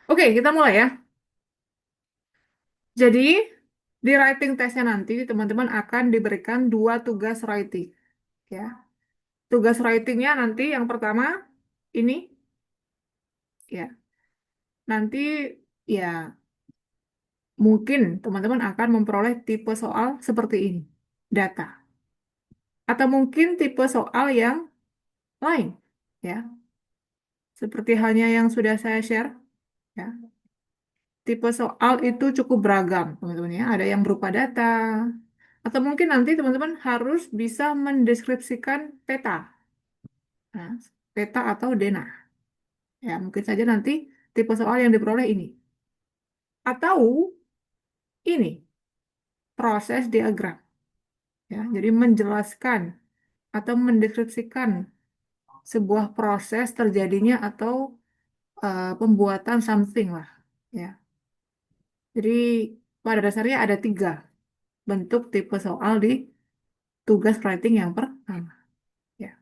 Oke, kita mulai ya. Jadi, di writing testnya nanti, teman-teman akan diberikan dua tugas writing. Ya, tugas writingnya nanti yang pertama ini, ya, nanti ya mungkin teman-teman akan memperoleh tipe soal seperti ini, data. Atau mungkin tipe soal yang lain, ya, seperti halnya yang sudah saya share. Ya, tipe soal itu cukup beragam, teman-teman ya. Ada yang berupa data, atau mungkin nanti teman-teman harus bisa mendeskripsikan peta, nah, peta atau denah. Ya, mungkin saja nanti tipe soal yang diperoleh ini. Atau ini, proses diagram. Ya, jadi menjelaskan atau mendeskripsikan sebuah proses terjadinya atau pembuatan something lah. Ya, jadi pada dasarnya ada tiga bentuk tipe soal di tugas writing yang pertama. Ya.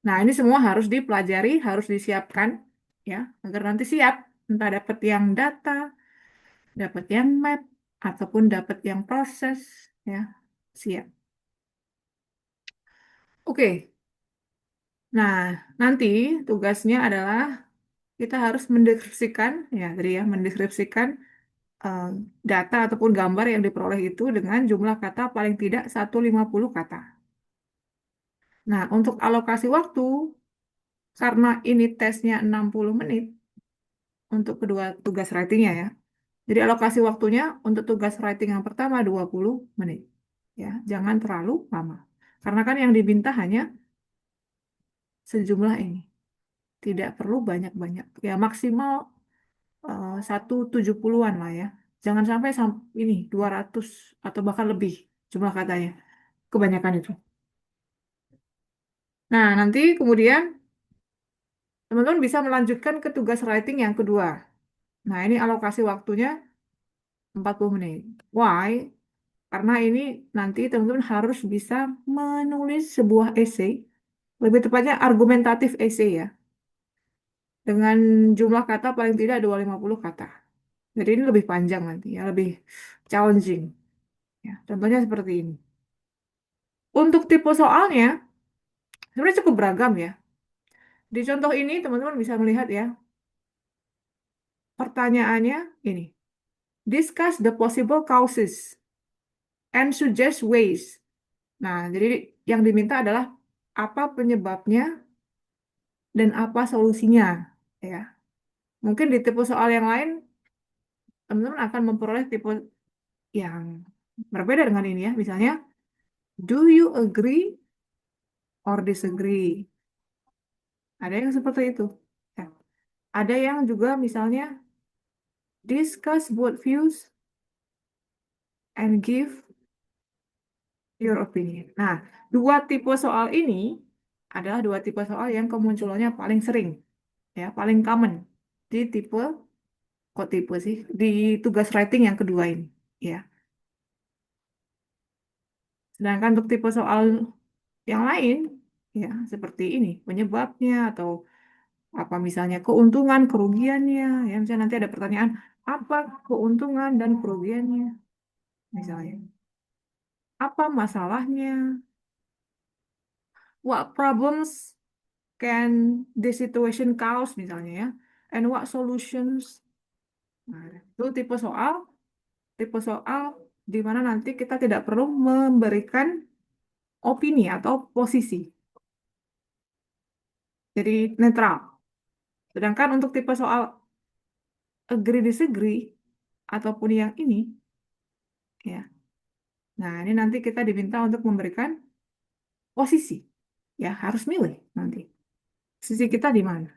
Nah, ini semua harus dipelajari, harus disiapkan ya, agar nanti siap entah dapat yang data, dapat yang map ataupun dapat yang proses ya. Siap. Oke. Nah, nanti tugasnya adalah kita harus mendeskripsikan ya, tadi ya, mendeskripsikan eh, data ataupun gambar yang diperoleh itu dengan jumlah kata paling tidak 150 kata. Nah, untuk alokasi waktu karena ini tesnya 60 menit untuk kedua tugas writingnya ya. Jadi alokasi waktunya untuk tugas writing yang pertama 20 menit. Ya, jangan terlalu lama. Karena kan yang diminta hanya sejumlah ini. Tidak perlu banyak-banyak. Ya, maksimal 170-an lah ya. Jangan sampai ini 200 atau bahkan lebih jumlah katanya. Kebanyakan itu. Nah, nanti kemudian teman-teman bisa melanjutkan ke tugas writing yang kedua. Nah, ini alokasi waktunya 40 menit. Why? Karena ini nanti teman-teman harus bisa menulis sebuah essay, lebih tepatnya argumentatif essay ya, dengan jumlah kata paling tidak 250 kata. Jadi ini lebih panjang nanti ya, lebih challenging. Ya, contohnya seperti ini. Untuk tipe soalnya, sebenarnya cukup beragam ya. Di contoh ini teman-teman bisa melihat ya, pertanyaannya ini. Discuss the possible causes and suggest ways. Nah, jadi yang diminta adalah apa penyebabnya dan apa solusinya. Ya, mungkin di tipe soal yang lain, teman-teman akan memperoleh tipe yang berbeda dengan ini ya. Misalnya, do you agree or disagree? Ada yang seperti itu. Ya. Ada yang juga misalnya, discuss both views and give your opinion. Nah, dua tipe soal ini adalah dua tipe soal yang kemunculannya paling sering, ya, paling common di tipe, kok tipe sih, di tugas writing yang kedua ini, ya. Sedangkan untuk tipe soal yang lain, ya, seperti ini, penyebabnya atau apa misalnya keuntungan, kerugiannya, ya, misalnya nanti ada pertanyaan, apa keuntungan dan kerugiannya, misalnya. Apa masalahnya? What problems can this situation cause, misalnya ya. And what solutions? Nah, itu tipe soal di mana nanti kita tidak perlu memberikan opini atau posisi. Jadi netral. Sedangkan untuk tipe soal agree disagree ataupun yang ini ya. Nah, ini nanti kita diminta untuk memberikan posisi. Ya, harus milih nanti. Sisi kita di mana.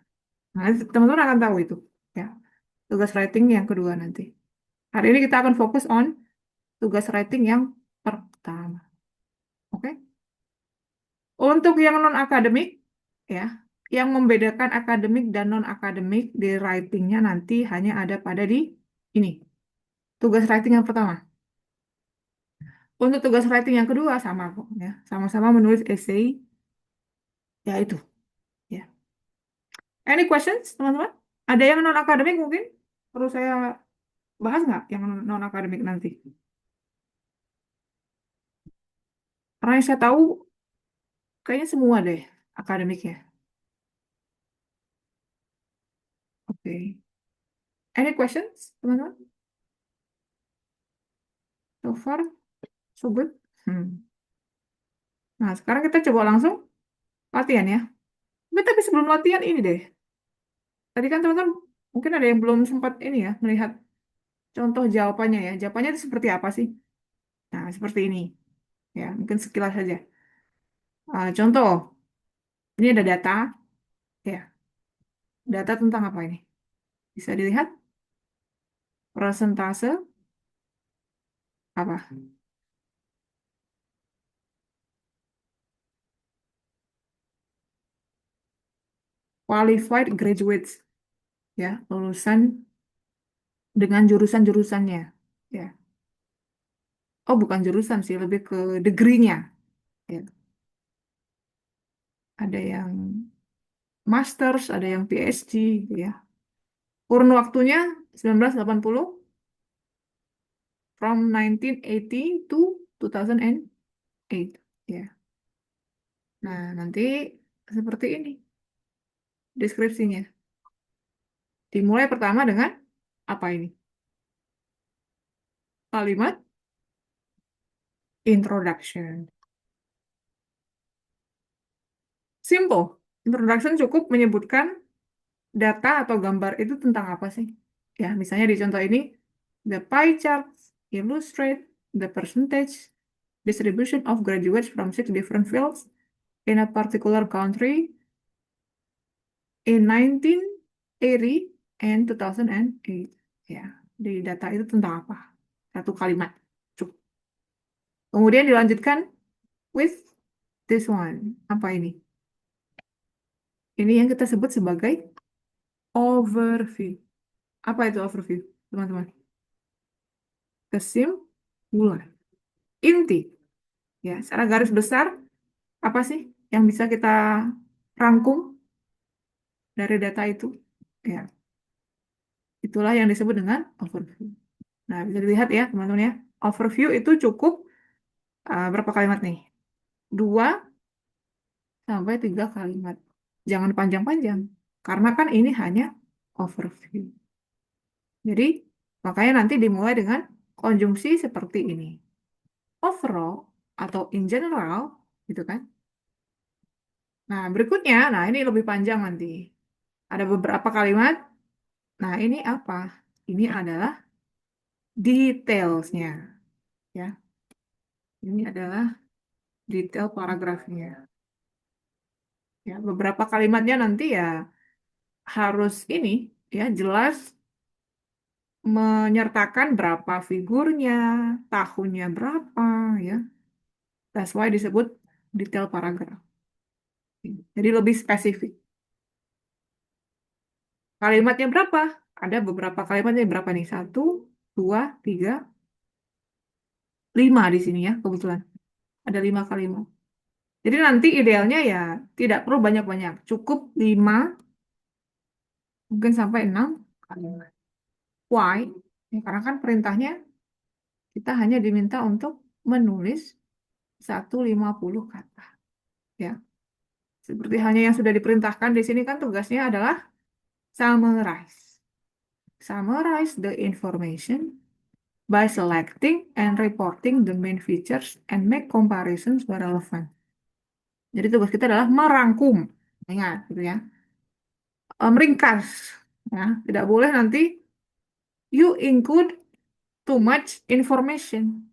Nah, nanti teman-teman akan tahu itu. Ya, tugas writing yang kedua nanti. Hari ini kita akan fokus on tugas writing yang pertama. Oke? Untuk yang non-akademik, ya, yang membedakan akademik dan non-akademik di writingnya nanti hanya ada pada di ini. Tugas writing yang pertama. Untuk tugas writing yang kedua sama kok ya. Sama-sama menulis essay ya itu ya. Any questions, teman-teman? Ada yang non akademik mungkin? Perlu saya bahas nggak yang non akademik nanti? Karena yang saya tahu kayaknya semua deh akademik ya. Oke. Any questions, teman-teman? So far, so good. Hmm. Nah, sekarang kita coba langsung latihan ya. Tapi sebelum latihan ini deh. Tadi kan teman-teman mungkin ada yang belum sempat ini ya, melihat contoh jawabannya ya. Jawabannya itu seperti apa sih? Nah, seperti ini. Ya, mungkin sekilas saja. Contoh, ini ada data. Ya, data tentang apa ini? Bisa dilihat persentase apa? Qualified graduates. Ya, lulusan dengan jurusan-jurusannya. Ya. Oh, bukan jurusan sih, lebih ke degree-nya. Ya. Ada yang masters, ada yang PhD, gitu ya. Kurun waktunya 1980 from 1980 to 2008. Ya. Nah, nanti seperti ini deskripsinya. Dimulai pertama dengan apa ini? Kalimat introduction. Simple. Introduction cukup menyebutkan data atau gambar itu tentang apa sih? Ya, misalnya di contoh ini, the pie chart illustrate the percentage distribution of graduates from six different fields in a particular country in 1980 and 2008. Ya, di data itu tentang apa? Satu kalimat. Cukup. Kemudian dilanjutkan with this one. Apa ini? Ini yang kita sebut sebagai overview. Apa itu overview, teman-teman? Kesimpulan. Inti. Ya, secara garis besar, apa sih yang bisa kita rangkum dari data itu? Ya, itulah yang disebut dengan overview. Nah, bisa dilihat ya, teman-teman ya. Overview itu cukup berapa kalimat nih? 2 sampai 3 kalimat. Jangan panjang-panjang, karena kan ini hanya overview. Jadi, makanya nanti dimulai dengan konjungsi seperti ini. Overall atau in general, gitu kan? Nah, berikutnya, nah ini lebih panjang nanti. Ada beberapa kalimat. Nah, ini apa? Ini adalah detailsnya, ya. Ini adalah detail paragrafnya. Ya, beberapa kalimatnya nanti ya harus ini, ya jelas menyertakan berapa figurnya, tahunnya berapa, ya. That's why disebut detail paragraf. Jadi lebih spesifik. Kalimatnya berapa? Ada beberapa kalimatnya berapa nih? Satu, dua, tiga, lima di sini ya kebetulan. Ada 5 kalimat. Jadi nanti idealnya ya tidak perlu banyak-banyak. Cukup 5, mungkin sampai 6 kalimat. Why? Ya, karena kan perintahnya kita hanya diminta untuk menulis 150 kata. Ya, seperti halnya yang sudah diperintahkan di sini kan tugasnya adalah summarize. Summarize the information by selecting and reporting the main features and make comparisons where relevant. Jadi tugas kita adalah merangkum. Ingat, gitu ya. Meringkas. Ya, tidak boleh nanti you include too much information.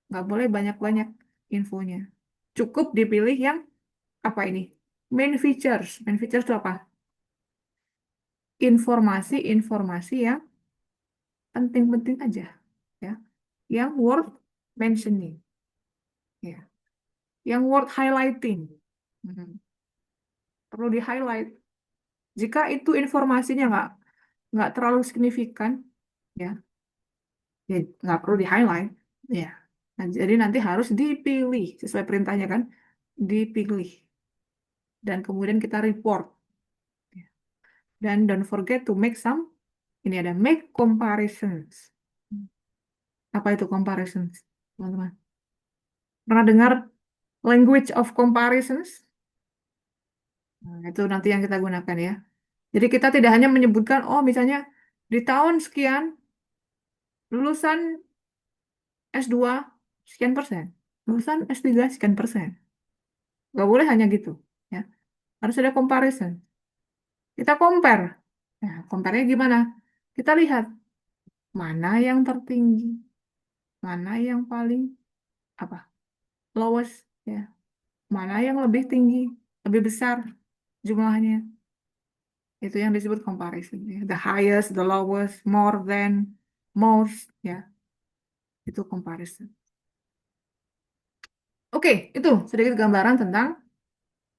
Nggak boleh banyak-banyak infonya. Cukup dipilih yang apa ini? Main features. Main features itu apa? Informasi-informasi yang penting-penting aja. Ya. Yang worth mentioning. Ya. Yang worth highlighting. Hmm. Perlu di-highlight. Jika itu informasinya nggak terlalu signifikan, ya, ya nggak perlu di-highlight. Ya. Nah, jadi nanti harus dipilih sesuai perintahnya kan, dipilih dan kemudian kita report. Dan don't forget to make some Ini ada make comparisons. Apa itu comparisons, teman-teman? Pernah dengar language of comparisons? Nah, itu nanti yang kita gunakan ya. Jadi kita tidak hanya menyebutkan, oh misalnya di tahun sekian, lulusan S2 sekian persen, lulusan S3 sekian persen. Nggak boleh hanya gitu. Ya. Harus ada comparison. Kita compare. Nah, compare-nya gimana? Kita lihat mana yang tertinggi, mana yang paling apa lowest, ya, mana yang lebih tinggi, lebih besar jumlahnya. Itu yang disebut comparison. Ya. The highest, the lowest, more than, most, ya, itu comparison. Oke, itu sedikit gambaran tentang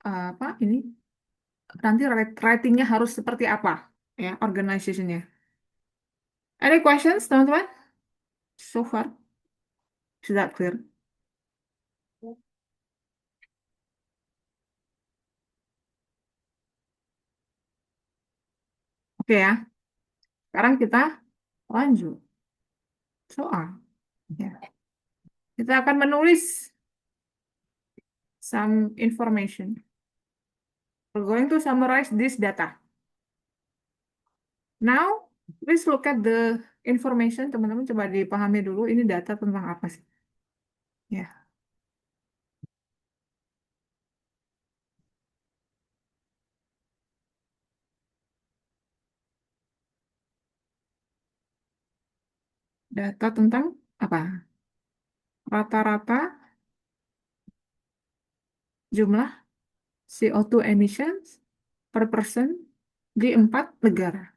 apa ini. Nanti ratingnya harus seperti apa, ya, organizationnya. Any questions, teman-teman? So far, is that clear? Oke ya, sekarang kita lanjut soal. Ya. Kita akan menulis some information. We're going to summarize this data. Now, please look at the information. Teman-teman coba dipahami dulu ini data tentang apa sih? Ya, data tentang apa? Rata-rata jumlah CO2 emissions per person di 4 negara.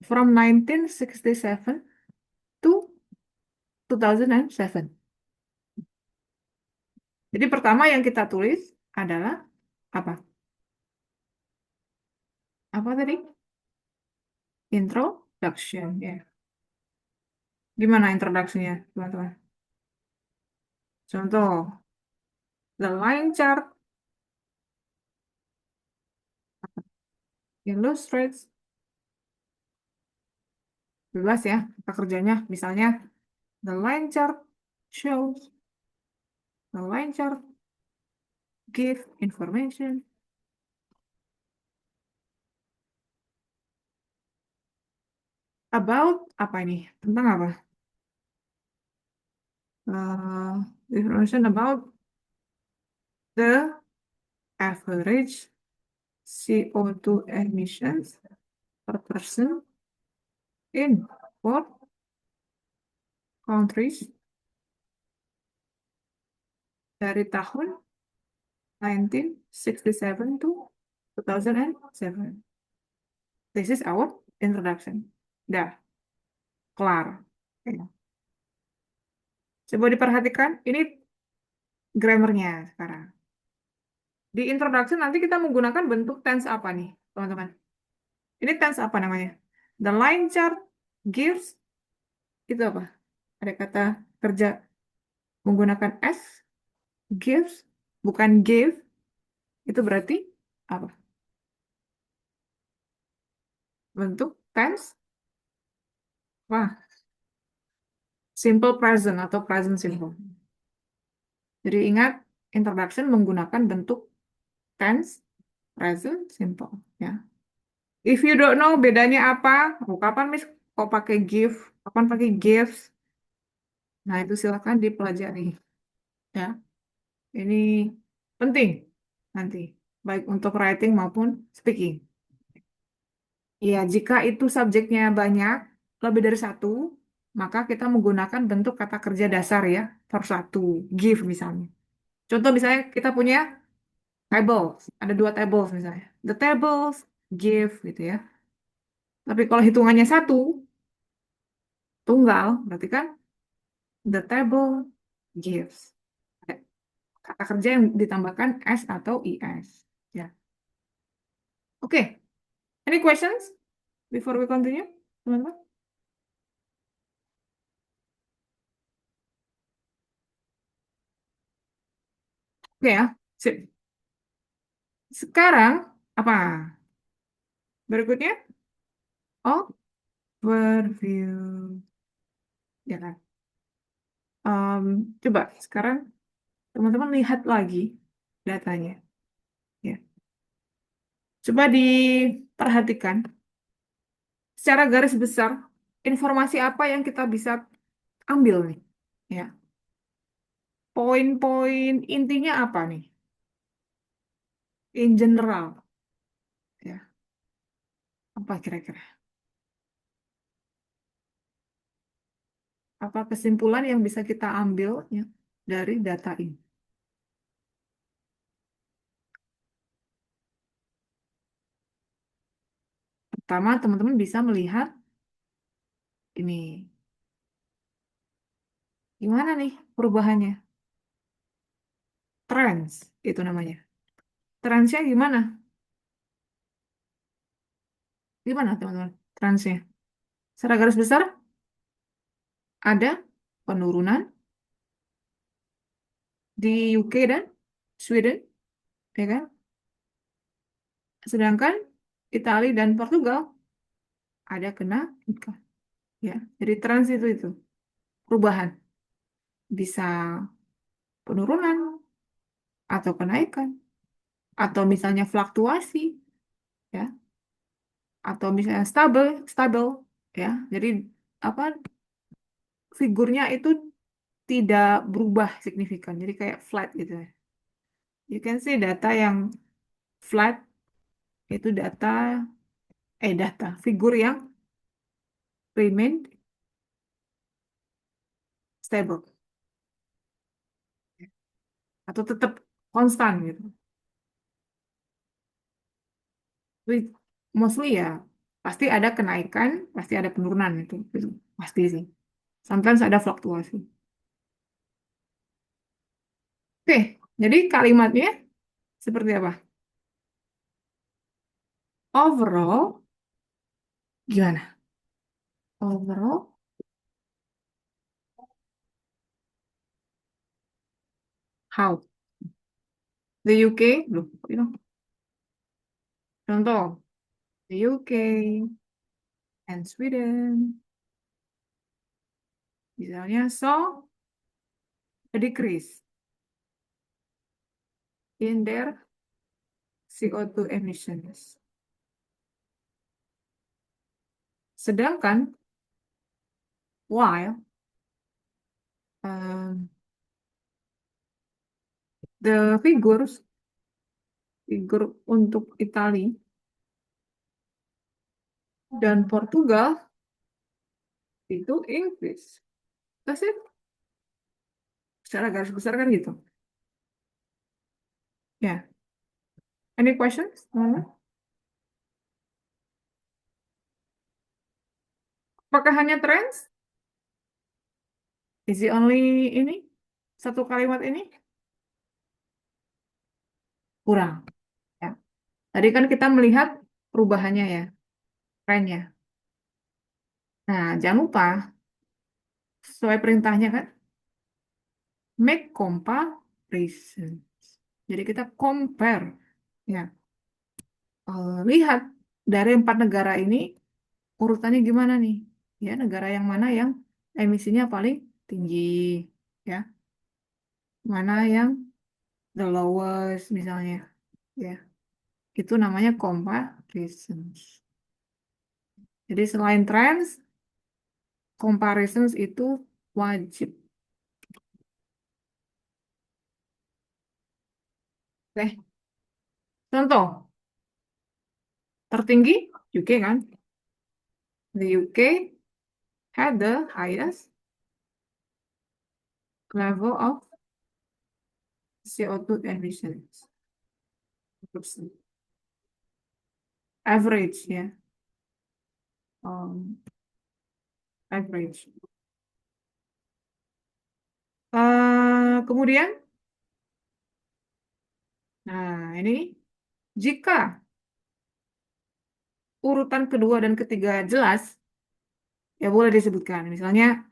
From 1967 to 2007. Jadi pertama yang kita tulis adalah apa? Apa tadi? Introduction. Ya. Gimana introduksinya, teman-teman? Contoh, the line chart illustrates, bebas ya, kita kerjanya. Misalnya, the line chart shows, the line chart give information about, apa ini? Tentang apa? Information about the average CO2 emissions per person in 4 countries dari tahun 1967 to 2007. This is our introduction. Dah, kelar. Ya. Coba diperhatikan, ini grammarnya sekarang. Di introduction nanti kita menggunakan bentuk tense apa nih, teman-teman? Ini tense apa namanya? The line chart gives, itu apa? Ada kata kerja menggunakan S, gives, bukan give. Itu berarti apa? Bentuk tense, wah, simple present atau present simple. Jadi ingat, introduction menggunakan bentuk tense, present simple. Ya. If you don't know bedanya apa, oh, kapan Miss kok pakai give, kapan pakai gives, nah itu silakan dipelajari. Ya, ini penting nanti, baik untuk writing maupun speaking. Ya, jika itu subjeknya banyak, lebih dari satu, maka kita menggunakan bentuk kata kerja dasar ya, per satu, give misalnya. Contoh misalnya kita punya tables, ada 2 tables misalnya. The tables give gitu ya. Tapi kalau hitungannya satu, tunggal, berarti kan the table gives. Kata kerja yang ditambahkan S atau IS. Ya. Oke, any questions before we continue, teman-teman? Oke ya, sip. Sekarang apa? Berikutnya? Oh, Overview, ya kan? Coba sekarang teman-teman lihat lagi datanya, ya. Coba diperhatikan secara garis besar informasi apa yang kita bisa ambil nih, ya. Poin-poin intinya apa nih? In general, ya. Apa kira-kira? Apa kesimpulan yang bisa kita ambil ya, dari data ini? Pertama, teman-teman bisa melihat ini. Gimana nih perubahannya? Trends, itu namanya. Trendsnya gimana? Gimana, teman-teman? Trendsnya. Secara garis besar, ada penurunan di UK dan Sweden, ya kan? Sedangkan Italia dan Portugal ada kenaikan, ya. Jadi trends itu perubahan. Bisa penurunan atau kenaikan atau misalnya fluktuasi, ya, atau misalnya stabil, stabil, ya. Jadi apa figurnya itu tidak berubah signifikan. Jadi kayak flat gitu ya. You can see data yang flat itu data figur yang remain stable atau tetap konstan gitu. Tapi mostly ya pasti ada kenaikan, pasti ada penurunan itu pasti sih. Sometimes ada fluktuasi. Oke, jadi kalimatnya seperti apa? Overall, gimana? Overall, how? The UK, loh, contoh, the UK and Sweden, misalnya, saw a decrease in their CO2 emissions. Sedangkan, while um, the figur untuk Italia dan Portugal itu increase. That's it. Secara garis besar kan gitu. Ya. Any questions? Apakah hanya trends? Is it only ini? Satu kalimat ini? Kurang. Ya. Tadi kan kita melihat perubahannya ya, trennya. Nah, jangan lupa, sesuai perintahnya kan, make comparison. Jadi kita compare. Ya, lihat dari 4 negara ini urutannya gimana nih? Ya, negara yang mana yang emisinya paling tinggi? Ya, mana yang the lowest misalnya? Ya, itu namanya comparisons. Jadi selain trends, comparisons itu wajib. Oke, contoh tertinggi UK kan? The UK had the highest level of CO2 emissions. Average ya, um, average. Kemudian, nah ini jika urutan kedua dan ketiga jelas, ya boleh disebutkan. Misalnya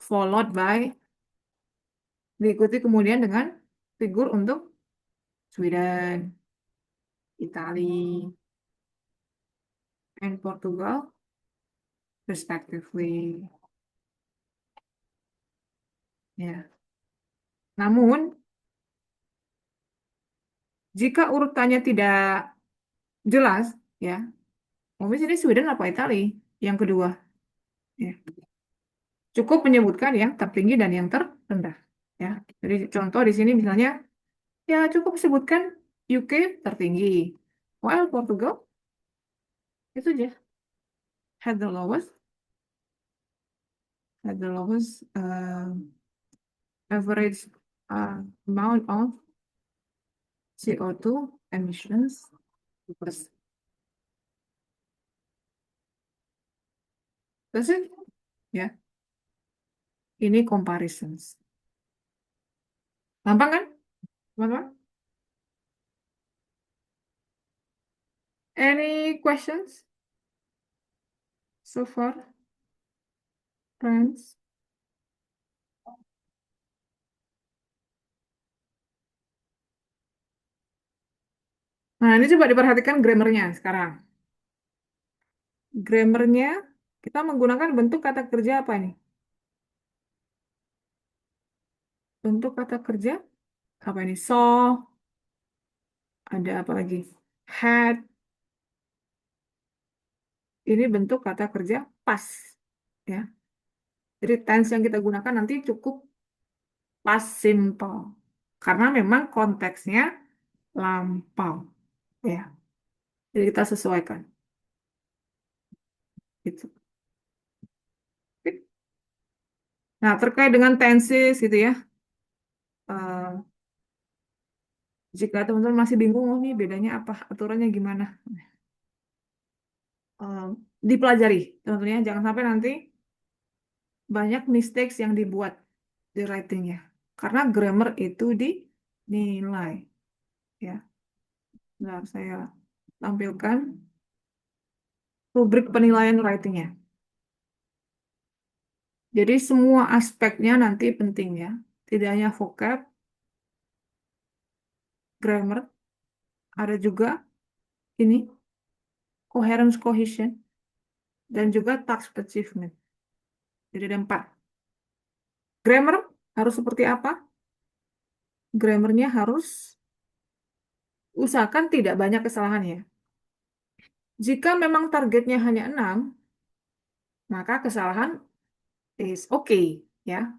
followed by diikuti kemudian dengan figur untuk Sweden, Italia, and Portugal, respectively. Ya. Namun, jika urutannya tidak jelas, ya, mungkin ini Sweden apa Italia yang kedua. Ya. Cukup menyebutkan yang tertinggi dan yang terendah. Ya. Jadi contoh di sini misalnya, ya cukup sebutkan UK tertinggi, while Portugal itu aja had the lowest average amount of CO2 emissions. Terus, that's it. Ya, ini comparisons. Gampang kan, teman-teman? Any questions so far, friends? Nah, ini coba diperhatikan grammarnya sekarang. Grammarnya, kita menggunakan bentuk kata kerja apa ini? Bentuk kata kerja apa ini? Saw, ada apa lagi? Had, ini bentuk kata kerja past. Ya. Jadi tense yang kita gunakan nanti cukup past simple. Karena memang konteksnya lampau. Ya. Jadi kita sesuaikan. Gitu. Nah, terkait dengan tenses gitu ya. eh, Jika teman-teman masih bingung, oh, nih bedanya apa, aturannya gimana? Eh, Dipelajari, teman-teman ya. Jangan sampai nanti banyak mistakes yang dibuat di writingnya. Karena grammar itu dinilai. Ya, nah, saya tampilkan rubrik penilaian writingnya. Jadi semua aspeknya nanti penting ya. Tidak hanya vocab, grammar, ada juga ini coherence cohesion dan juga task achievement. Jadi ada 4. Grammar harus seperti apa? Grammarnya harus usahakan tidak banyak kesalahan ya. Jika memang targetnya hanya 6, maka kesalahan is okay ya.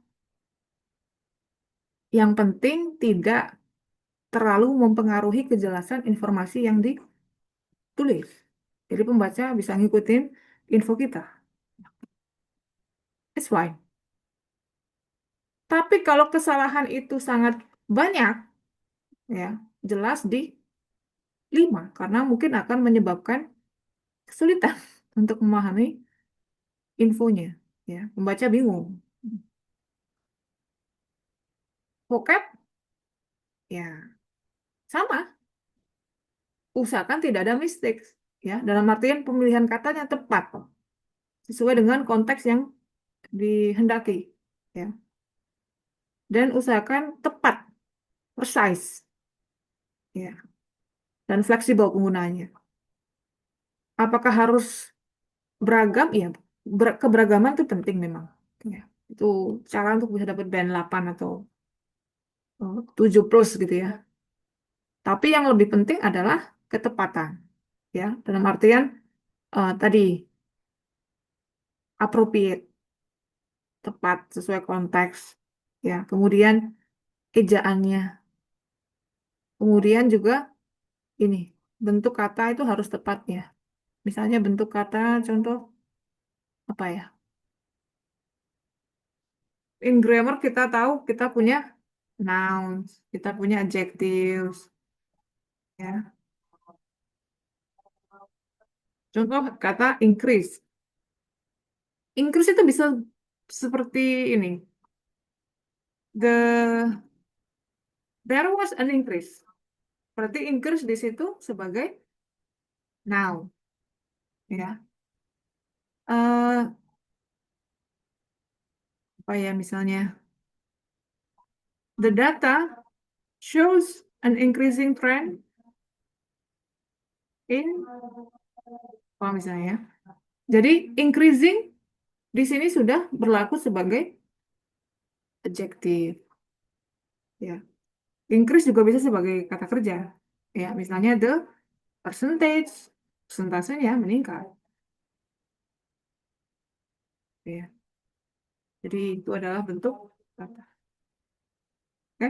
Yang penting tidak terlalu mempengaruhi kejelasan informasi yang ditulis. Jadi pembaca bisa ngikutin info kita. It's fine. Tapi kalau kesalahan itu sangat banyak, ya jelas di 5, karena mungkin akan menyebabkan kesulitan untuk memahami infonya. Ya, pembaca bingung. Vocab, ya sama. Usahakan tidak ada mistakes. Ya, dalam artian pemilihan katanya tepat sesuai dengan konteks yang dihendaki. Ya, dan usahakan tepat, precise. Ya, dan fleksibel penggunaannya. Apakah harus beragam? Ya, keberagaman itu penting memang. Ya, itu cara untuk bisa dapat band 8 atau 7 plus gitu ya. Tapi yang lebih penting adalah ketepatan. Ya, dalam artian tadi appropriate, tepat sesuai konteks. Ya, kemudian ejaannya. Kemudian juga ini bentuk kata itu harus tepat ya. Misalnya bentuk kata contoh apa ya? In grammar kita tahu kita punya nouns, kita punya adjectives, ya. Contoh kata increase. Increase itu bisa seperti ini. The There was an increase. Berarti increase di situ sebagai noun, ya. Apa ya misalnya? The data shows an increasing trend in Kalau misalnya, ya. Jadi increasing di sini sudah berlaku sebagai adjektif, ya. Increase juga bisa sebagai kata kerja, ya. Misalnya the percentage, persentasenya meningkat, ya. Jadi itu adalah bentuk kata. Oke.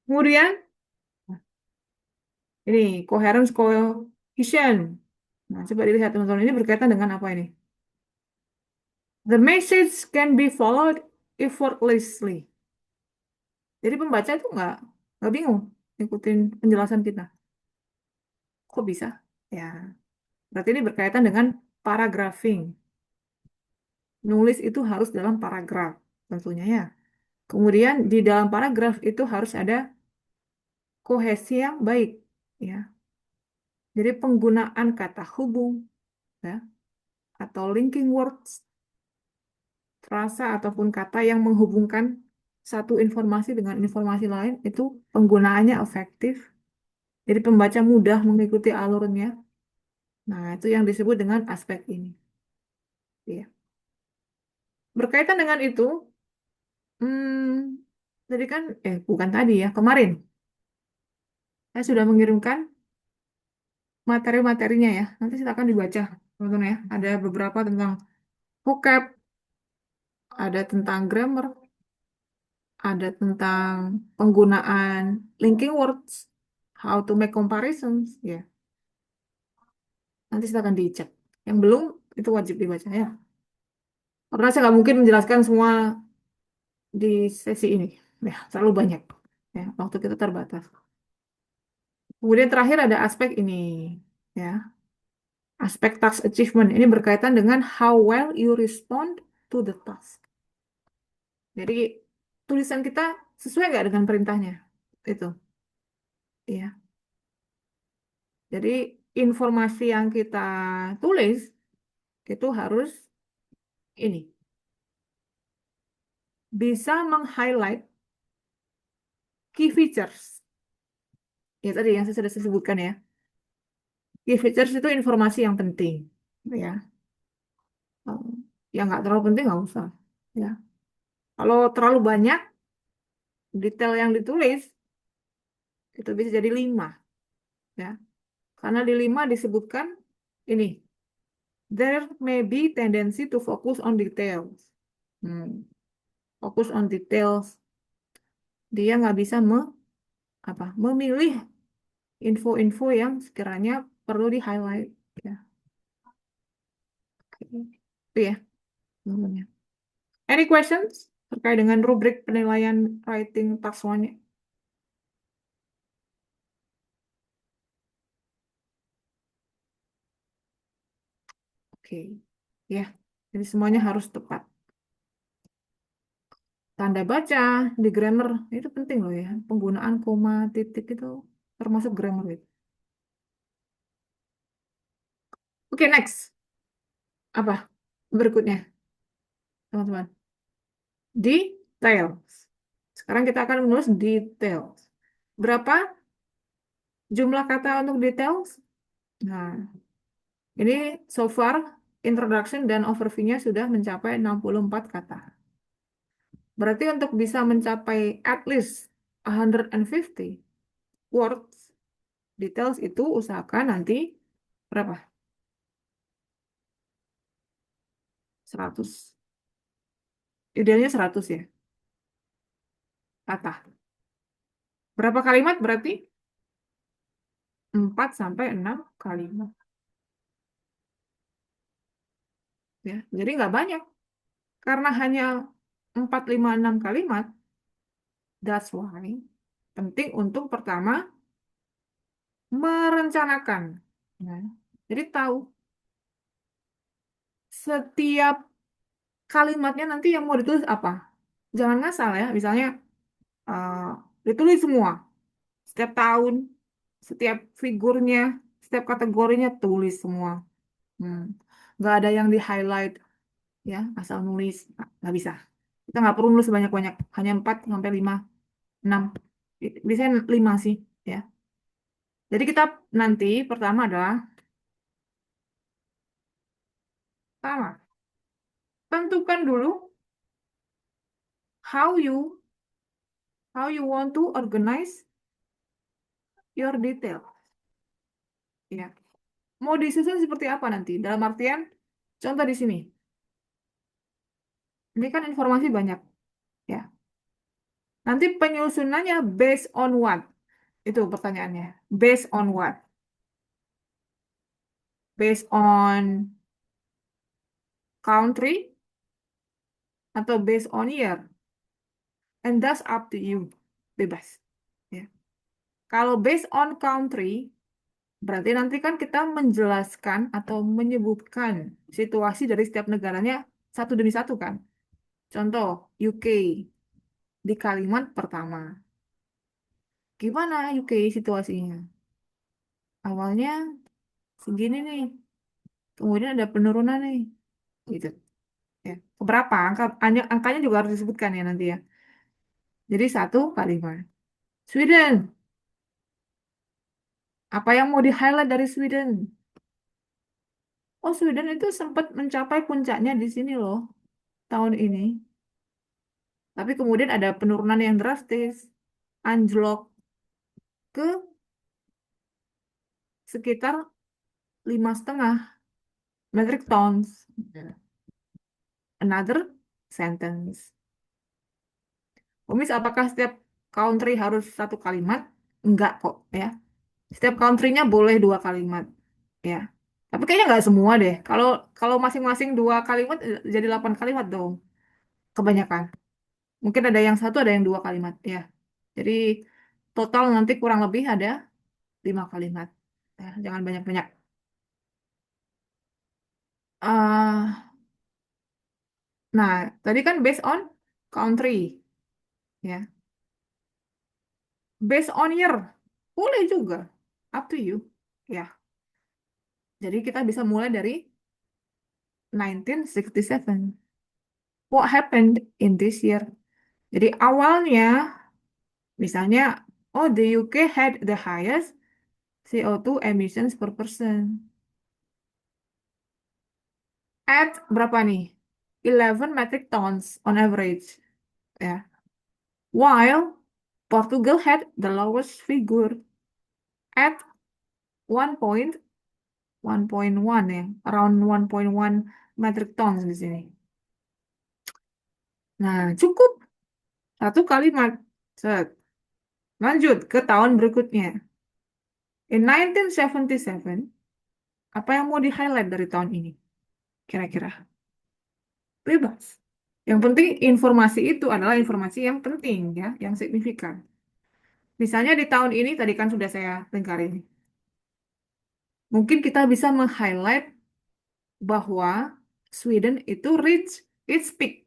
Kemudian ini coherence cohesion. Nah, coba dilihat teman-teman ini berkaitan dengan apa ini? The message can be followed effortlessly. Jadi pembaca itu nggak bingung ikutin penjelasan kita. Kok bisa? Ya, berarti ini berkaitan dengan paragraphing. Nulis itu harus dalam paragraf, tentunya ya. Kemudian di dalam paragraf itu harus ada kohesi yang baik, ya. Jadi penggunaan kata hubung, ya, atau linking words, frasa ataupun kata yang menghubungkan satu informasi dengan informasi lain itu penggunaannya efektif. Jadi pembaca mudah mengikuti alurnya. Nah, itu yang disebut dengan aspek ini. Ya. Berkaitan dengan itu, tadi kan, bukan tadi ya, kemarin saya sudah mengirimkan materi-materinya ya. Nanti silakan dibaca, teman-teman ya. Ada beberapa tentang vocab, ada tentang grammar, ada tentang penggunaan linking words, how to make comparisons, ya. Nanti silakan dicek. Yang belum, itu wajib dibaca ya. Karena saya nggak mungkin menjelaskan semua di sesi ini. Ya, terlalu banyak. Ya, waktu kita terbatas. Kemudian terakhir ada aspek ini, ya, aspek task achievement. Ini berkaitan dengan how well you respond to the task. Jadi tulisan kita sesuai nggak dengan perintahnya? Itu, ya. Jadi informasi yang kita tulis itu harus ini bisa meng-highlight key features. Ya tadi yang saya sudah sebutkan ya. Key features itu informasi yang penting, ya. Yang nggak terlalu penting nggak usah, ya. Kalau terlalu banyak detail yang ditulis itu bisa jadi 5, ya. Karena di 5 disebutkan ini, there may be tendency to focus on details. Fokus on details. Dia nggak bisa memilih info-info yang sekiranya perlu di-highlight. Ya. Oke. Itu ya. Namanya. Any questions terkait dengan rubrik penilaian writing task 1? Oke. Ya. Jadi semuanya harus tepat. Tanda baca di grammar itu penting loh ya. Penggunaan koma, titik itu termasuk grammar itu. Oke, next. Apa berikutnya, teman-teman? Details. Sekarang kita akan menulis details. Berapa jumlah kata untuk details? Nah, ini so far introduction dan overview-nya sudah mencapai 64 kata. Berarti untuk bisa mencapai at least 150 words details itu usahakan nanti berapa? 100. Idealnya 100 ya, kata. Berapa kalimat berarti? 4 sampai 6 kalimat. Ya, jadi nggak banyak. Karena hanya 4, 5, 6 kalimat, that's why penting untuk pertama merencanakan. Nah, jadi tahu setiap kalimatnya nanti yang mau ditulis apa. Jangan ngasal ya, misalnya eh, ditulis semua. Setiap tahun, setiap figurnya, setiap kategorinya tulis semua. Hmm. Nggak ada yang di-highlight, ya, asal nulis. Nggak bisa. Kita nggak perlu nulis banyak-banyak. Hanya 4 sampai 5, 6. Biasanya 5 sih, ya. Jadi kita nanti pertama adalah Sama. Tentukan dulu how you want to organize your detail. Ya. Mau disusun seperti apa nanti? Dalam artian, contoh di sini. Ini kan informasi banyak. Ya. Nanti penyusunannya based on what? Itu pertanyaannya. Based on what? Based on country atau based on year? And that's up to you. Bebas. Ya. Kalau based on country, berarti nanti kan kita menjelaskan atau menyebutkan situasi dari setiap negaranya satu demi satu kan. Contoh, UK di kalimat pertama. Gimana UK situasinya? Awalnya segini nih, kemudian ada penurunan nih, gitu. Ya. Berapa? Angkanya juga harus disebutkan ya nanti ya. Jadi satu kalimat. Sweden, apa yang mau di-highlight dari Sweden? Oh, Sweden itu sempat mencapai puncaknya di sini loh, tahun ini. Tapi kemudian ada penurunan yang drastis, anjlok ke sekitar 5,5 metric tons. Another sentence. Umis, apakah setiap country harus satu kalimat? Enggak kok ya. Setiap country-nya boleh dua kalimat ya. Tapi kayaknya nggak semua deh. Kalau kalau masing-masing dua kalimat jadi 8 kalimat dong. Kebanyakan. Mungkin ada yang satu, ada yang dua kalimat ya. Jadi total nanti kurang lebih ada 5 kalimat. Ya, jangan banyak-banyak. Nah, tadi kan based on country, ya. Based on year, boleh juga. Up to you. Ya, jadi kita bisa mulai dari 1967. What happened in this year? Jadi awalnya, misalnya, oh the UK had the highest CO2 emissions per person. At berapa nih? 11 metric tons on average. Ya. While Portugal had the lowest figure at 1.1 ya, around 1.1 metric tons di sini. Nah, cukup satu kalimat. Set. Lanjut ke tahun berikutnya. In 1977, apa yang mau di-highlight dari tahun ini? Kira-kira. Bebas. Yang penting informasi itu adalah informasi yang penting ya, yang signifikan. Misalnya di tahun ini tadi kan sudah saya lingkarin. Mungkin kita bisa meng-highlight bahwa Sweden itu reach its peak,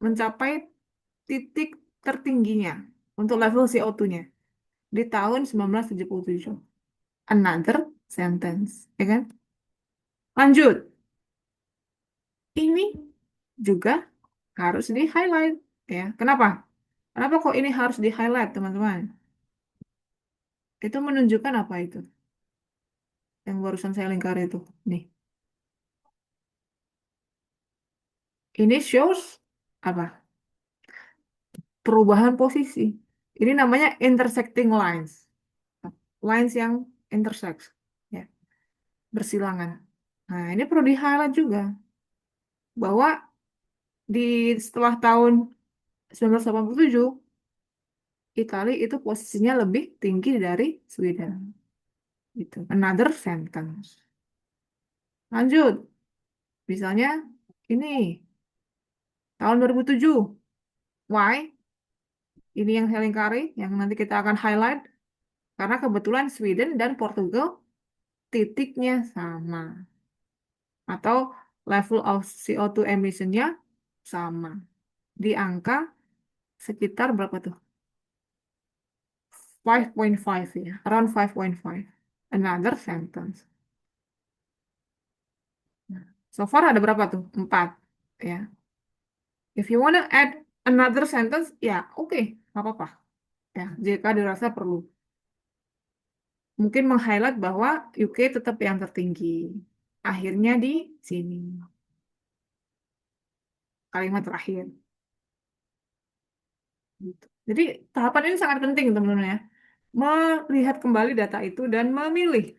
mencapai titik tertingginya untuk level CO2-nya di tahun 1977. Another sentence, ya kan? Lanjut. Ini juga harus di-highlight, ya. Kenapa? Kenapa kok ini harus di-highlight, teman-teman? Itu menunjukkan apa itu? Yang barusan saya lingkar itu. Nih. Ini shows apa? Perubahan posisi. Ini namanya intersecting lines. Lines yang intersect, ya, bersilangan. Nah, ini perlu di-highlight juga bahwa di setelah tahun 1987, Italia itu posisinya lebih tinggi dari Sweden. Gitu. Another sentence. Lanjut. Misalnya ini tahun 2007. Why? Ini yang saya lingkari, yang nanti kita akan highlight. Karena kebetulan Sweden dan Portugal titiknya sama. Atau level of CO2 emission-nya sama. Di angka sekitar berapa tuh? 5.5 ya. Around 5.5. Another sentence. Nah, so far ada berapa tuh? 4. Ya. If you wanna add another sentence, ya oke, nggak apa-apa. Ya, jika dirasa perlu. Mungkin meng-highlight bahwa UK tetap yang tertinggi. Akhirnya di sini. kalimat terakhir. Gitu. Jadi tahapan ini sangat penting teman-teman ya. Melihat kembali data itu dan memilih.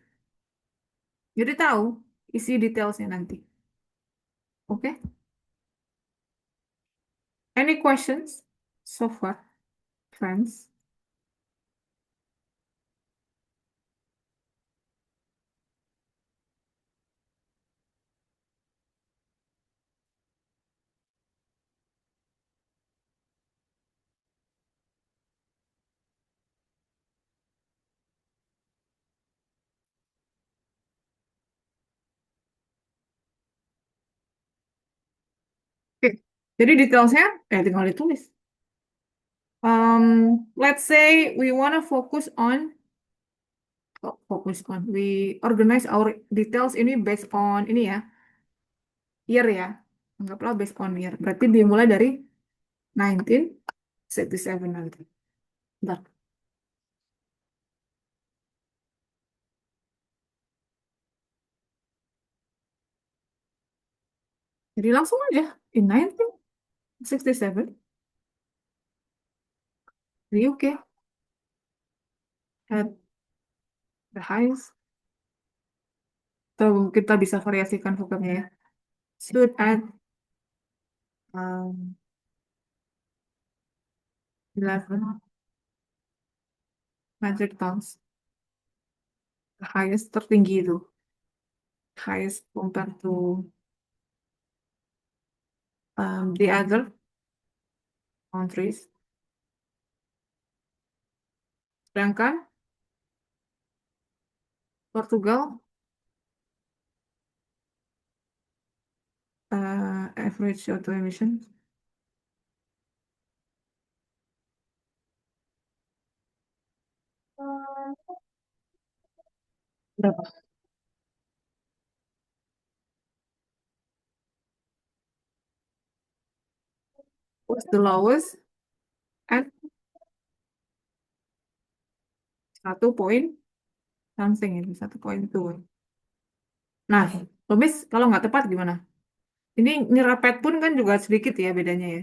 Jadi tahu isi detailsnya nanti. Oke? Any questions so far, friends? Oke. Jadi detailsnya tinggal ditulis. Let's say we wanna focus on we organize our details ini based on ini ya, year ya. Anggaplah based on year. Berarti dimulai dari 1967 nanti. Bentar. Jadi langsung aja in 1967 the UK had the highest, atau kita bisa variasikan vocabnya ya. Stood at um, 11 metric tons. The highest tertinggi itu. Highest compared to the other countries. Sedangkan Portugal average CO2 emission berapa? Was the lowest at 1 point something itu 1.2. Nah, Lomis kalau nggak tepat gimana? Ini nyerapet pun kan juga sedikit ya bedanya ya.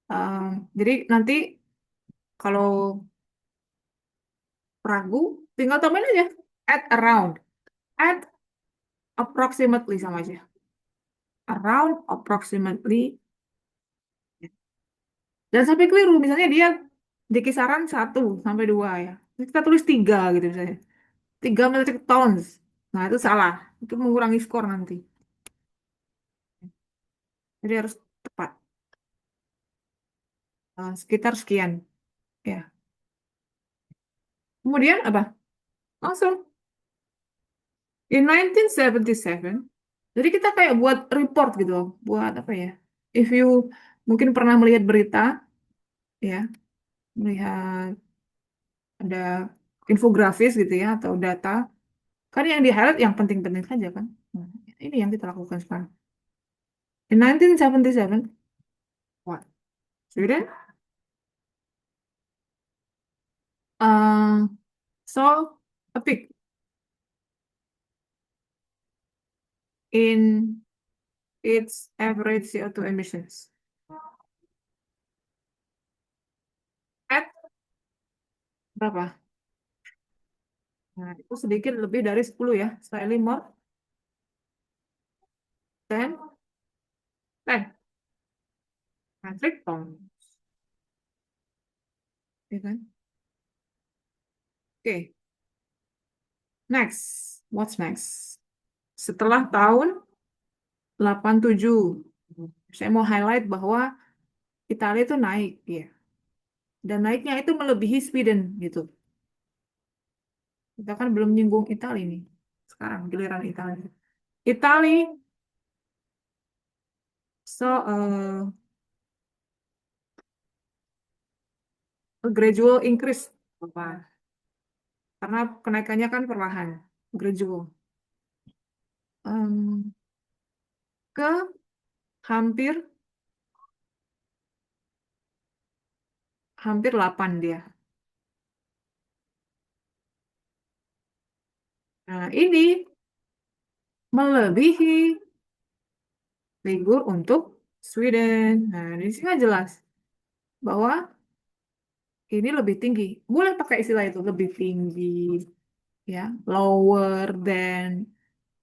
Um, jadi nanti kalau ragu tinggal tambahin aja at around, at approximately sama aja. Around approximately. Dan sampai keliru, misalnya dia di kisaran 1 sampai 2 ya. Terus kita tulis 3 gitu misalnya. 3 metric tons. Nah itu salah. Itu mengurangi skor nanti. Jadi harus tepat. Sekitar sekian. Ya. Kemudian apa? Langsung. In 1977. Jadi kita kayak buat report gitu. Buat apa ya? If you mungkin pernah melihat berita. Ya. Melihat ada infografis gitu ya. Atau data. Kan yang di-highlight yang penting-penting saja kan. Nah, ini yang kita lakukan sekarang. In 1977, what? Sweden uh, saw a peak in its average CO2 emissions at berapa? Nah, itu sedikit lebih dari 10 ya, slightly more than 10 metric ton. Ya kan? Oke, next. What's next? Setelah tahun 87, saya mau highlight bahwa Italia itu naik ya. Dan naiknya itu melebihi Sweden gitu. Kita kan belum nyinggung Italia nih. Sekarang giliran Italia. Italy saw a gradual increase. Apa? Karena kenaikannya kan perlahan, gradual. Em, ke hampir hampir 8 dia. Nah, ini melebihi figur untuk Sweden. Nah, di sini kan jelas bahwa ini lebih tinggi. Boleh pakai istilah itu, lebih tinggi, ya, lower than,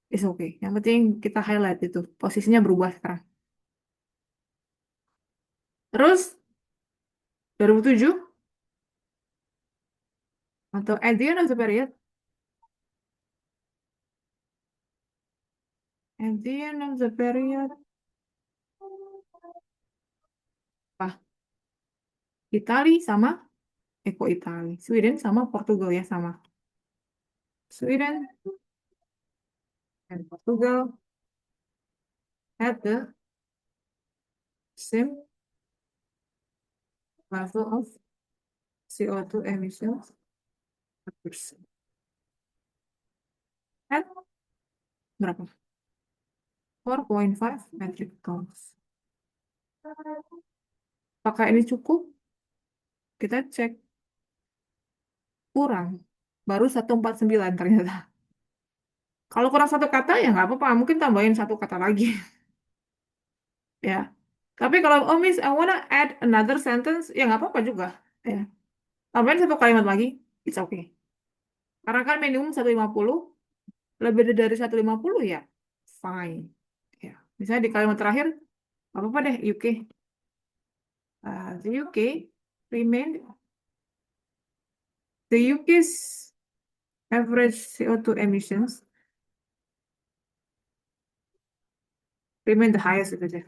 is okay. Yang penting kita highlight itu, posisinya berubah sekarang. Terus 2007 atau at the end of the period, at the end of the period, apa? Itali sama, kok Itali, Sweden sama Portugal ya sama. Sweden and Portugal had the same level of CO2 emissions per person. At berapa? 4.5 metric tons. Apakah ini cukup? Kita cek. Kurang. Baru 149 ternyata. Kalau kurang satu kata ya nggak apa-apa. Mungkin tambahin satu kata lagi. Ya. Tapi kalau, oh Miss, I wanna add another sentence, ya nggak apa-apa juga. Ya. Tambahin satu kalimat lagi, it's okay. Karena kan minimum 150, lebih dari 150 ya fine. Ya. Misalnya di kalimat terakhir, nggak apa-apa deh, UK. The UK remain, the UK's average CO2 emissions remain the highest itu deh.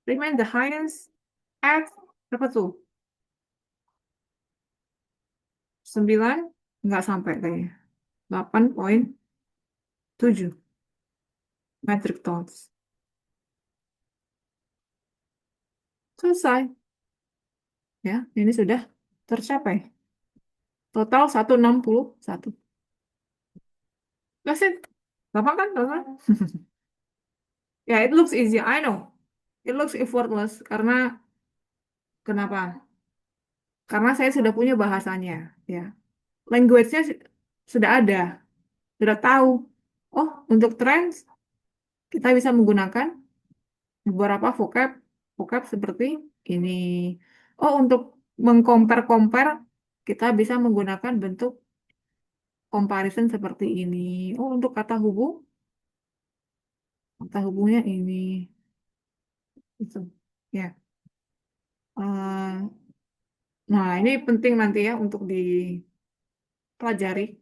Remain the highest at berapa tuh? 9, nggak sampai kayaknya. 8.7 metric tons. Selesai. Ya, ini sudah tercapai. Total 161. That's it. Gampang kan? Gampang. Ya, it looks easy. I know. It looks effortless. Karena, kenapa? Karena saya sudah punya bahasanya. Ya, language-nya sudah ada. Sudah tahu. Oh, untuk trends, kita bisa menggunakan beberapa vocab, vocab seperti ini. Oh, untuk mengcompare-compare, kita bisa menggunakan bentuk comparison seperti ini. Oh, untuk kata hubungnya ini. Itu. Ya. Eh, nah, ini penting nanti ya untuk dipelajari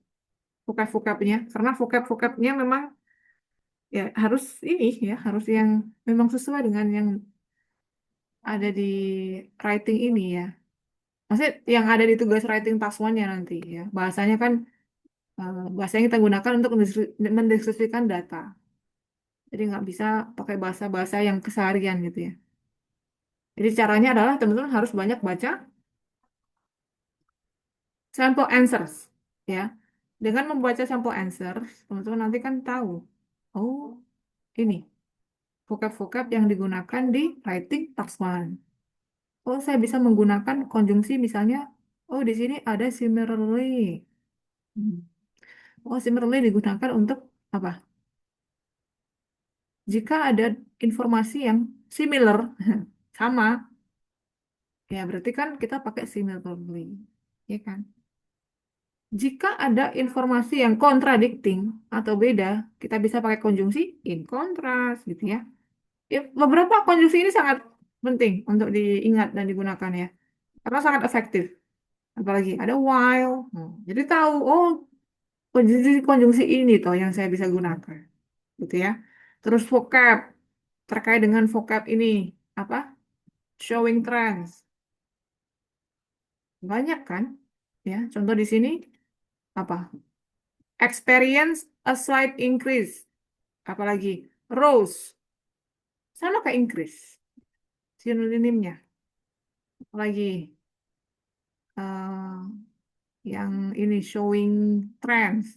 vocab-vocabnya. Karena vocab-vocabnya memang ya harus ini ya, harus yang memang sesuai dengan yang ada di writing ini ya. Maksudnya yang ada di tugas writing task one-nya nanti ya. Bahasanya kan bahasa yang kita gunakan untuk mendeskripsikan data. Jadi nggak bisa pakai bahasa-bahasa yang keseharian gitu ya. Jadi caranya adalah teman-teman harus banyak baca sampel answers ya. Dengan membaca sampel answers, teman-teman nanti kan tahu. Oh, ini vocab-vocab yang digunakan di writing task one. Oh, saya bisa menggunakan konjungsi misalnya. Oh, di sini ada similarly. Hmm. Oh, similarly digunakan untuk apa? Jika ada informasi yang similar, sama, ya berarti kan kita pakai similarly, ya kan? Jika ada informasi yang contradicting atau beda, kita bisa pakai konjungsi in contrast, gitu ya. Ya, beberapa konjungsi ini sangat penting untuk diingat dan digunakan ya, karena sangat efektif. Apalagi ada while, jadi tahu, oh konjungsi ini toh yang saya bisa gunakan, gitu ya. Terus vocab terkait dengan vocab ini apa? Showing trends. Banyak kan? Ya, contoh di sini apa? Experience a slight increase. Apalagi rose sama kayak increase. Sinonimnya. Apalagi eh, yang ini showing trends.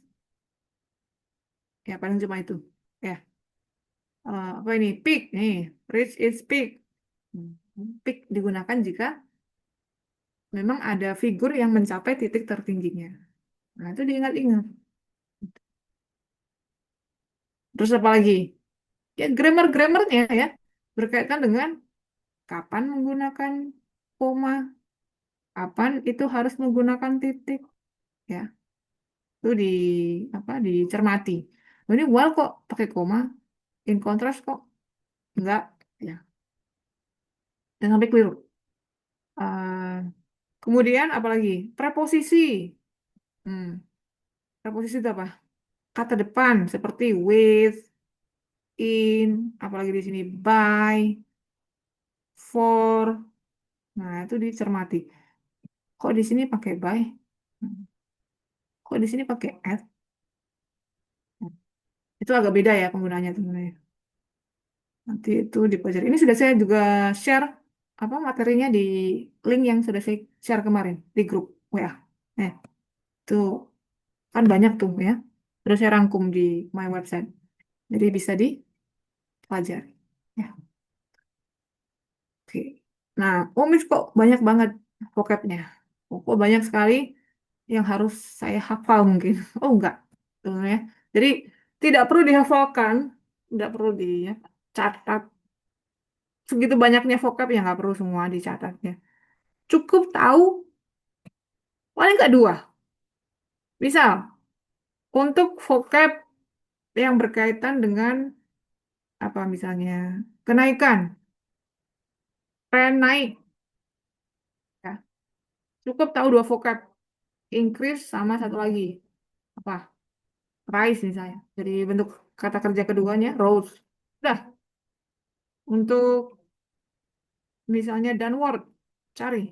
Ya, paling cuma itu. Ya, apa ini? Peak nih, reach its peak. Peak digunakan jika memang ada figur yang mencapai titik tertingginya. Nah, itu diingat-ingat. Terus apa lagi? Ya, grammar-grammarnya ya. berkaitan dengan kapan menggunakan koma, kapan itu harus menggunakan titik, ya. Itu dicermati. Oh, ini while kok pakai koma, in contrast kok enggak, ya. Dan sampai keliru. Eh, Kemudian apalagi? Preposisi. Hmm, preposisi itu apa? Kata depan seperti with, in, apalagi di sini by, for. Nah, itu dicermati. Kok di sini pakai by? Hmm, Kok di sini pakai at? Hmm, Itu agak beda ya penggunanya sebenarnya. Nanti itu dipelajari. Ini sudah saya juga share apa materinya di link yang sudah saya share kemarin di grup WA. Itu kan banyak tuh ya. Terus saya rangkum di my website. Jadi bisa dipelajari. Ya, oke. Nah, Miss kok banyak banget vocabnya. Kok banyak sekali yang harus saya hafal mungkin. Oh enggak. Tuh ya. Jadi tidak perlu dihafalkan, tidak perlu dicatat. Segitu banyaknya vocab yang nggak perlu semua dicatatnya. Cukup tahu paling nggak dua. Misal, untuk vocab yang berkaitan dengan apa misalnya kenaikan, tren naik, ya. Cukup tahu dua vocab, increase sama satu lagi apa rise misalnya. Jadi bentuk kata kerja keduanya rose. Udah, untuk misalnya downward, cari.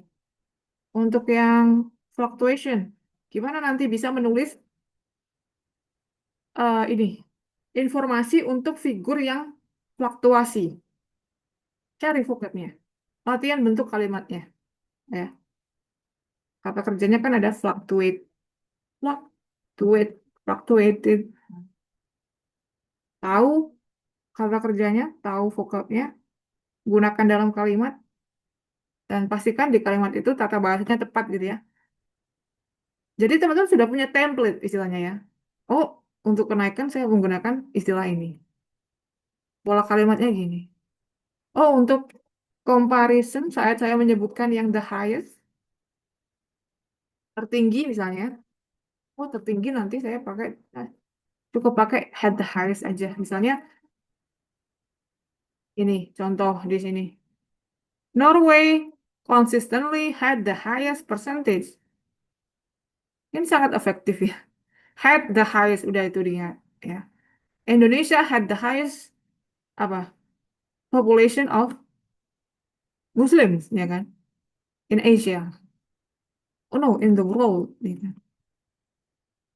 Untuk yang fluctuation, gimana nanti bisa menulis ini informasi untuk figur yang fluktuasi. Cari vocabnya. Latihan bentuk kalimatnya. Ya. Kata kerjanya kan ada fluctuate, fluctuate, fluctuated. Tahu kata kerjanya, tahu vocabnya, gunakan dalam kalimat, dan pastikan di kalimat itu tata bahasanya tepat gitu ya. Jadi teman-teman sudah punya template istilahnya ya. Oh, untuk kenaikan saya menggunakan istilah ini. Pola kalimatnya gini. Oh, untuk comparison saat saya menyebutkan yang the highest, tertinggi misalnya. Oh, tertinggi nanti saya pakai, cukup pakai had the highest aja. Misalnya ini contoh di sini. Norway consistently had the highest percentage. Ini sangat efektif ya. Had the highest, udah itu dia ya. Indonesia had the highest apa population of Muslims ya kan in Asia. Oh no, in the world. Gitu.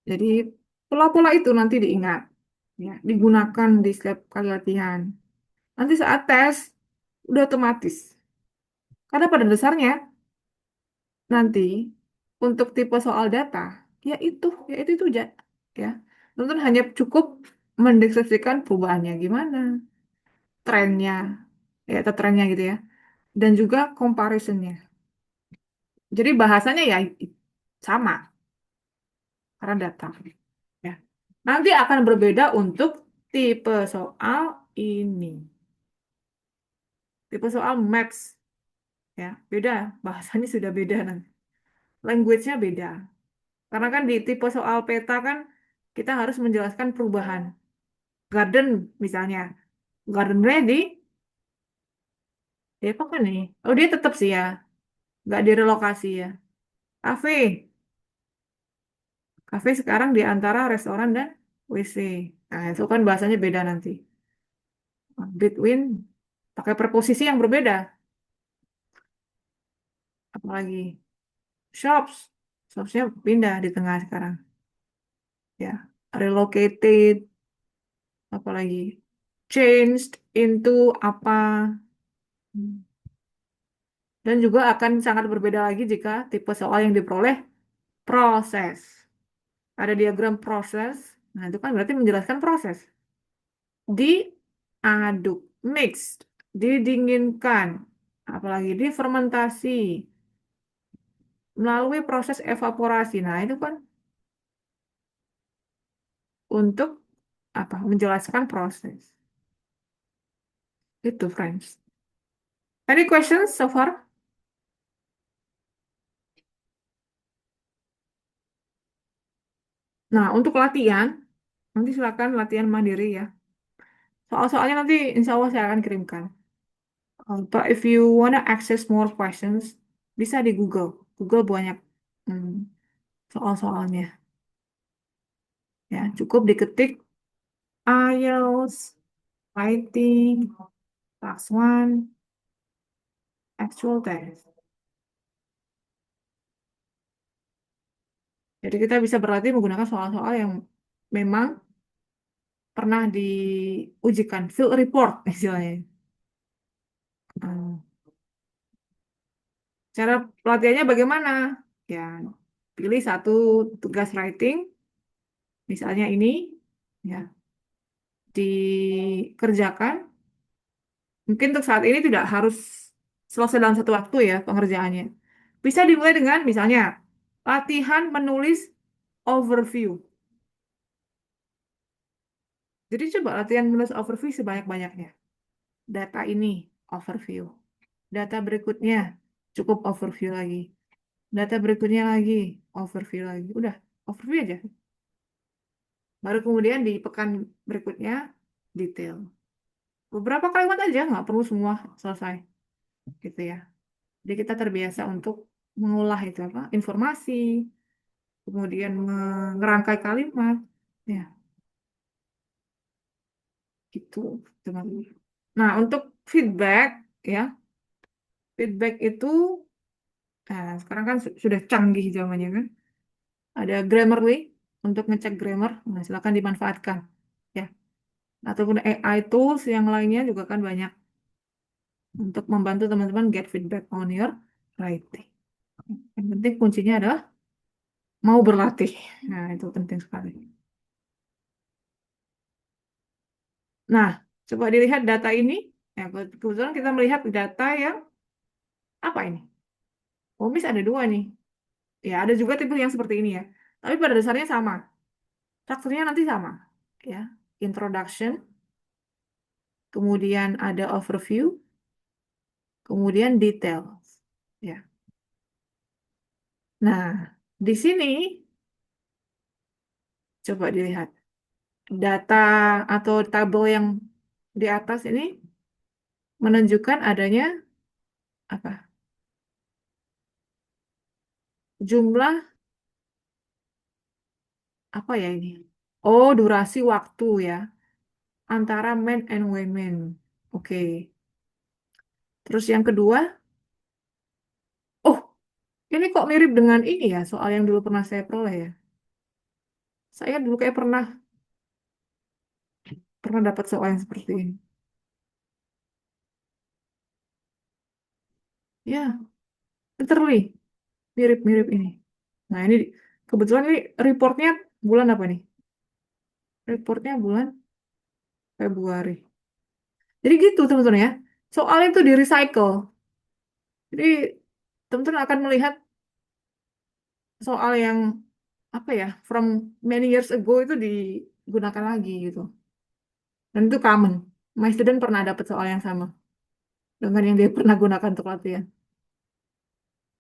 Jadi pola-pola itu nanti diingat, ya, digunakan di setiap kali latihan. Nanti saat tes udah otomatis. Karena pada dasarnya nanti untuk tipe soal data, ya itu aja, ya. Tentu hanya cukup mendeskripsikan perubahannya gimana, trennya, ya atau trennya gitu ya, dan juga comparisonnya. Jadi bahasanya ya sama karena data, ya. Nanti akan berbeda untuk tipe soal ini, tipe soal maps, ya, beda bahasanya sudah beda nanti, language-nya beda. Karena kan di tipe soal peta kan kita harus menjelaskan perubahan. Garden misalnya. Garden ready, Depok kan nih. Oh dia tetap sih ya. Nggak direlokasi ya. Cafe. Cafe sekarang di antara restoran dan WC. Nah itu kan bahasanya beda nanti. Between pakai preposisi yang berbeda. Apalagi shops. Shopsnya pindah di tengah sekarang. Ya. Relocated. Apalagi changed into apa. Dan juga akan sangat berbeda lagi jika tipe soal yang diperoleh proses. Ada diagram proses, nah itu kan berarti menjelaskan proses. Diaduk, mixed, didinginkan, apalagi difermentasi, melalui proses evaporasi. Nah itu kan untuk apa? Menjelaskan proses. Itu, friends. Any questions so far? Nah, untuk latihan, nanti silakan latihan mandiri ya. Soal-soalnya nanti insya Allah saya akan kirimkan. But if you wanna access more questions, bisa di Google. Google banyak hmm, soal-soalnya. Ya, cukup diketik IELTS, writing, task one, actual test. Jadi kita bisa berlatih menggunakan soal-soal yang memang pernah diujikan, field report istilahnya. Hmm. Cara pelatihannya bagaimana? Ya, pilih satu tugas writing, misalnya ini, ya, dikerjakan. Mungkin untuk saat ini tidak harus selesai dalam satu waktu ya pengerjaannya. Bisa dimulai dengan misalnya latihan menulis overview. Jadi coba latihan menulis overview sebanyak-banyaknya. Data ini overview. Data berikutnya cukup overview lagi. Data berikutnya lagi overview lagi. Udah, overview aja. Baru kemudian di pekan berikutnya detail. Beberapa kalimat aja, nggak perlu semua selesai, gitu ya. Jadi kita terbiasa untuk mengolah itu apa informasi, kemudian mengerangkai kalimat, ya gitu teman-teman. Nah untuk feedback ya, feedback itu sekarang kan sudah canggih zamannya kan. Ada Grammarly untuk ngecek grammar, nah, silakan dimanfaatkan ya. Ataupun AI tools yang lainnya juga kan banyak untuk membantu teman-teman get feedback on your writing. Yang penting kuncinya adalah mau berlatih. Nah, itu penting sekali. Nah, coba dilihat data ini. Ya, kebetulan kita melihat data yang apa ini? Oh, Miss ada dua nih. Ya, ada juga tipe yang seperti ini ya. Tapi pada dasarnya sama. Strukturnya nanti sama. Ya, introduction, kemudian ada overview, kemudian details. Ya. Nah, di sini coba dilihat data atau tabel yang di atas ini menunjukkan adanya apa? Jumlah apa ya ini? Oh, durasi waktu ya antara men and women. Oke. Terus yang kedua, oh, ini kok mirip dengan ini ya, soal yang dulu pernah saya peroleh ya. Saya dulu kayak pernah pernah dapat soal yang seperti ini. Ya, literally mirip-mirip ini. Nah, ini kebetulan ini reportnya bulan apa nih? Reportnya bulan Februari. Jadi gitu teman-teman ya. Soal itu di recycle. Jadi teman-teman akan melihat soal yang apa ya, from many years ago itu digunakan lagi gitu. Dan itu common. My student pernah dapat soal yang sama dengan yang dia pernah gunakan untuk latihan.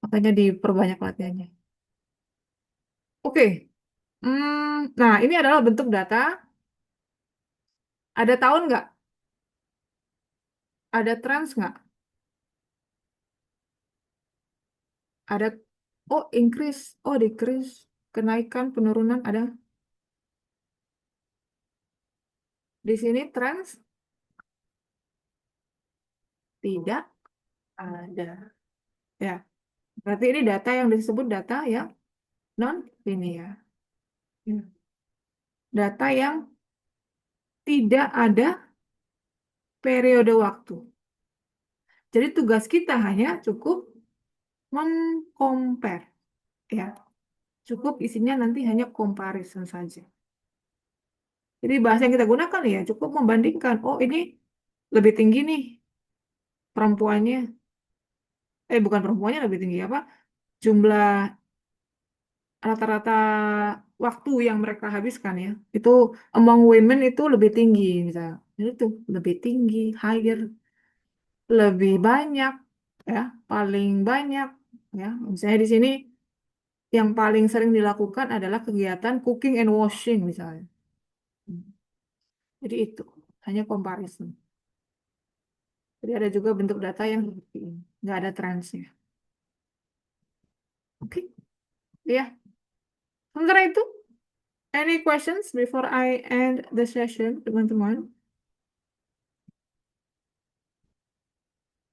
Makanya diperbanyak latihannya. Oke. Nah, ini adalah bentuk data. Ada tahun nggak? Ada trends nggak? Ada, oh increase, oh decrease, kenaikan, penurunan, ada. Di sini trends tidak ada. Ya, berarti ini data yang disebut data yang non-linear. Ya. Data yang tidak ada periode waktu. Jadi tugas kita hanya cukup mengcompare, ya. Cukup isinya nanti hanya comparison saja. Jadi bahasa yang kita gunakan ya cukup membandingkan. Oh ini lebih tinggi nih perempuannya. Bukan perempuannya lebih tinggi apa? Jumlah rata-rata waktu yang mereka habiskan ya. Itu among women itu lebih tinggi misalnya. Jadi itu lebih tinggi, higher. lebih banyak, ya, paling banyak, ya. Misalnya di sini yang paling sering dilakukan adalah kegiatan cooking and washing misalnya. Hmm. Jadi itu hanya comparison. Jadi ada juga bentuk data yang seperti ini, nggak ada trendsnya. Oke, ya. Sementara itu, any questions before I end the session, teman-teman?